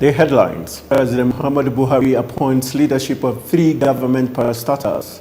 The headlines: President Muhammadu Buhari appoints leadership of 3 government parastatals.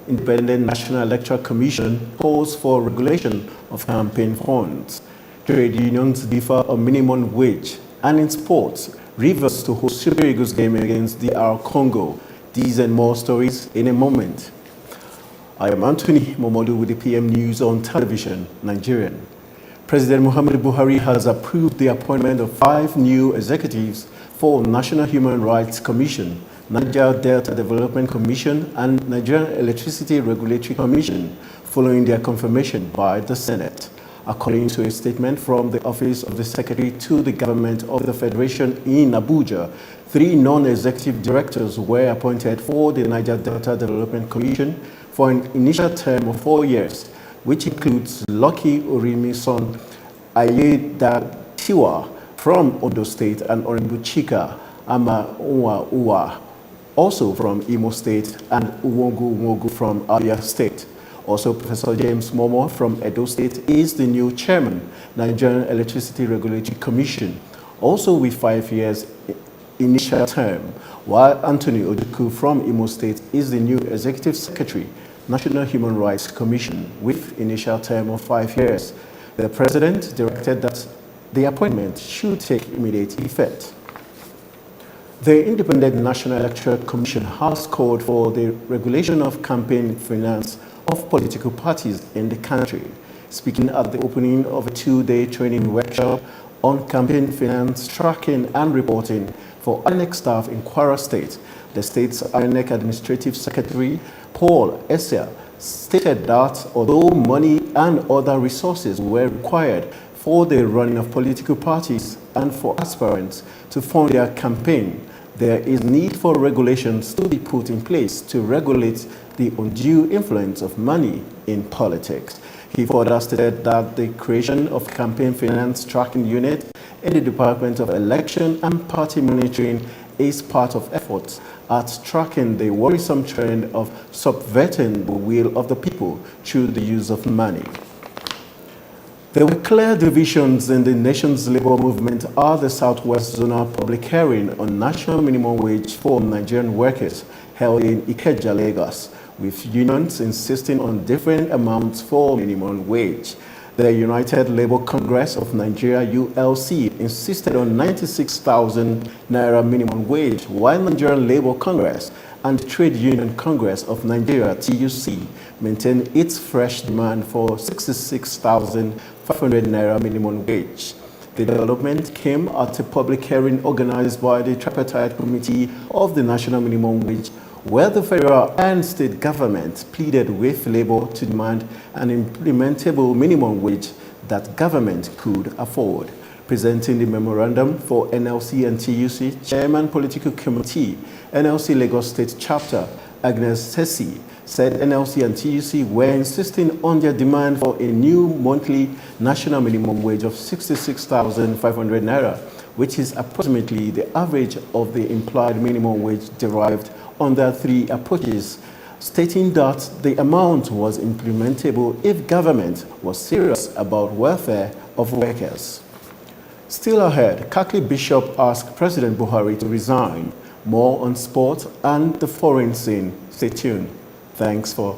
Independent National Electoral Commission calls for regulation of campaign funds. Trade unions differ on minimum wage. And in sports, Rivers to host Super Eagles game against DR Congo. These and more stories in a moment. I am Anthony Momodu with the PM News on Television, Nigerian. President Muhammadu Buhari has approved the appointment of 5 new executives for National Human Rights Commission, Niger Delta Development Commission, and Nigerian Electricity Regulatory Commission, following their confirmation by the Senate. According to a statement from the Office of the Secretary to the Government of the Federation in Abuja, 3 non-executive directors were appointed for the Niger Delta Development Commission for an initial term of 4 years, which includes Lucky Orimisan Ayedatiwa from Ondo State and Orimbuchika Ama-Uwa, also from Imo State, and Uwogu from Abia State. Also, Professor James Momo from Edo State is the new chairman, Nigerian Electricity Regulatory Commission, also with 5 years initial term, while Anthony Oduku from Imo State is the new executive secretary, National Human Rights Commission, with initial term of 5 years. The president directed that the appointment should take immediate effect. The Independent National Electoral Commission has called for the regulation of campaign finance of political parties in the country. Speaking at the opening of a 2-day training workshop on campaign finance tracking and reporting for INEC staff in Kwara State, the state's INEC Administrative Secretary, Paul Essia, stated that although money and other resources were required for the running of political parties and for aspirants to fund their campaign, there is need for regulations to be put in place to regulate the undue influence of money in politics. He further stated that the creation of campaign finance tracking unit in the Department of Election and Party Monitoring is part of efforts at tracking the worrisome trend of subverting the will of the people through the use of money. There were clear divisions in the nation's labor movement at the Southwest Zonal Public Hearing on national minimum wage for Nigerian workers held in Ikeja, Lagos, with unions insisting on different amounts for minimum wage. The United Labour Congress of Nigeria, ULC, insisted on 96,000 naira minimum wage, while Nigerian Labour Congress and Trade Union Congress of Nigeria, TUC, maintained its fresh demand for 66,500 naira minimum wage. The development came at a public hearing organized by the Tripartite Committee of the National Minimum Wage, where the federal and state government pleaded with Labour to demand an implementable minimum wage that government could afford. Presenting the memorandum for NLC and TUC, Chairman Political Committee, NLC Lagos State Chapter, Agnes Sesi, said NLC and TUC were insisting on their demand for a new monthly national minimum wage of 66,500 naira, which is approximately the average of the implied minimum wage derived under 3 approaches, stating that the amount was implementable if government was serious about welfare of workers. Still ahead, Catholic Bishop asked President Buhari to resign. More on sport and the foreign scene. Stay tuned. Thanks for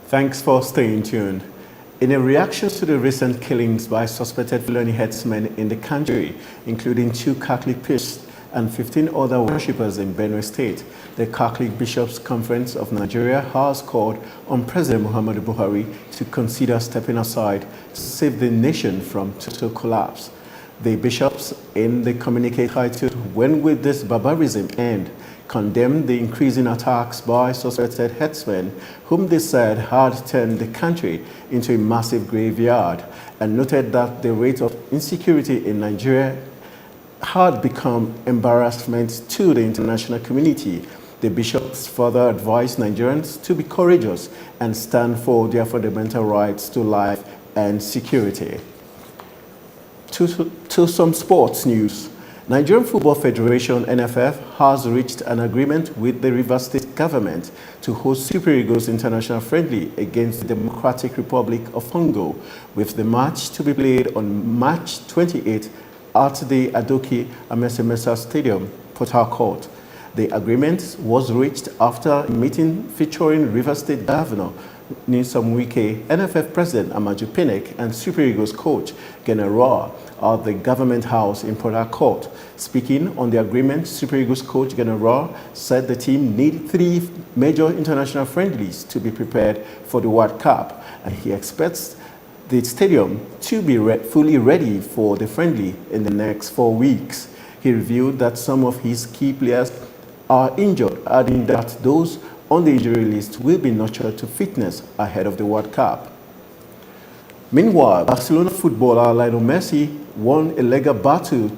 Thanks for staying tuned. In a reaction to the recent killings by suspected Fulani herdsmen in the country, including 2 Catholic priests and 15 other worshippers in Benue State, the Catholic Bishops' Conference of Nigeria has called on President Muhammadu Buhari to consider stepping aside to save the nation from total collapse. The bishops, in the communique titled "When Will This Barbarism End?", condemned the increasing attacks by suspected herdsmen, whom they said had turned the country into a massive graveyard, and noted that the rate of insecurity in Nigeria had become embarrassment to the international community. The bishops further advised Nigerians to be courageous and stand for their fundamental rights to life and security. To some sports news. Nigerian Football Federation (NFF) has reached an agreement with the Rivers State government to host Super Eagles International Friendly against the Democratic Republic of Congo, with the match to be played on March 28 at the Adoke Amesemesa Stadium, Port Harcourt. The agreement was reached after a meeting featuring Rivers State Governor Nyesom Wike, NFF President Amaju Pinnick, and Super Eagles coach General at the Government House in Port Harcourt. Speaking on the agreement, Super Eagles coach General said the team need 3 major international friendlies to be prepared for the World Cup, and he expects the stadium to be fully ready for the friendly in the next 4 weeks. He revealed that some of his key players are injured, adding that those on the injury list will be nurtured to fitness ahead of the World Cup. Meanwhile, Barcelona footballer Lionel Messi won a legal battle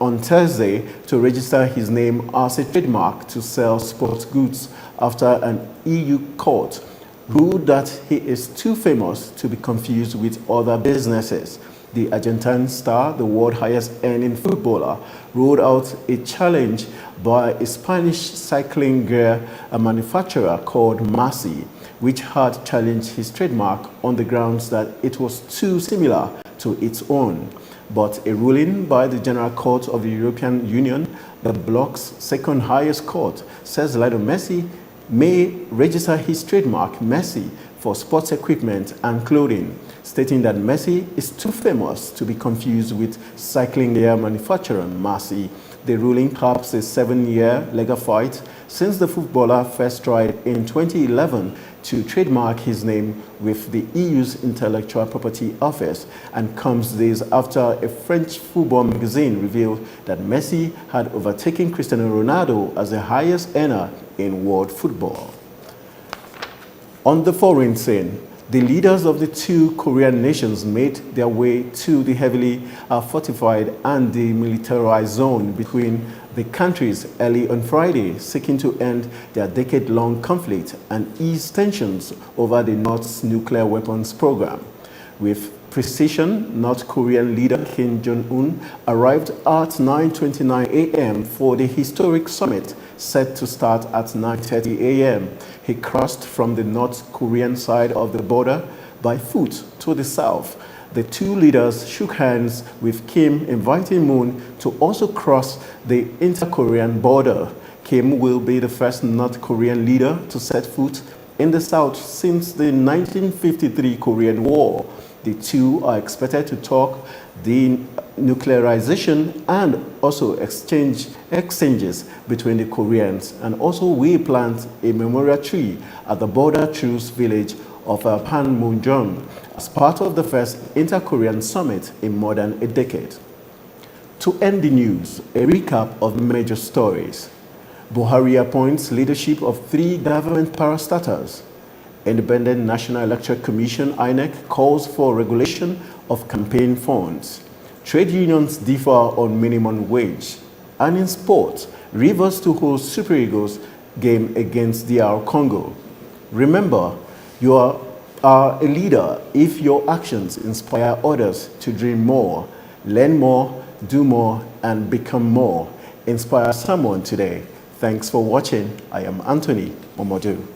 on Thursday to register his name as a trademark to sell sports goods after an EU court ruled that he is too famous to be confused with other businesses. The Argentine star, the world's highest-earning footballer, ruled out a challenge by a Spanish cycling gear manufacturer called Massey, which had challenged his trademark on the grounds that it was too similar to its own. But a ruling by the General Court of the European Union, the bloc's second highest court, says Lionel Messi may register his trademark Messi for sports equipment and clothing, stating that Messi is too famous to be confused with cycling gear manufacturer Massey. The ruling caps a 7-year legal fight since the footballer first tried in 2011 to trademark his name with the EU's Intellectual Property Office, and comes days after a French football magazine revealed that Messi had overtaken Cristiano Ronaldo as the highest earner in world football. On the foreign scene, the leaders of the 2 Korean nations made their way to the heavily fortified and demilitarized zone between the countries early on Friday, seeking to end their decade-long conflict and ease tensions over the North's nuclear weapons program. With precision, North Korean leader Kim Jong-un arrived at 9:29 a.m. for the historic summit set to start at 9:30 a.m. He crossed from the North Korean side of the border by foot to the south. The 2 leaders shook hands with Kim, inviting Moon to also cross the inter-Korean border. Kim will be the first North Korean leader to set foot in the south since the 1953 Korean War. The 2 are expected to talk denuclearization and also exchanges between the Koreans, and also will plant a memorial tree at the border truce village of Panmunjom as part of the first inter-Korean summit in more than a decade. To end the news, a recap of major stories. Buhari appoints leadership of 3 government parastatals. Independent National Electoral Commission (INEC) calls for regulation of campaign funds. Trade unions differ on minimum wage. And in sports, Rivers to host Super Eagles game against DR Congo. Remember, you are a leader if your actions inspire others to dream more, learn more, do more, and become more. Inspire someone today. Thanks for watching. I am Anthony Momodu.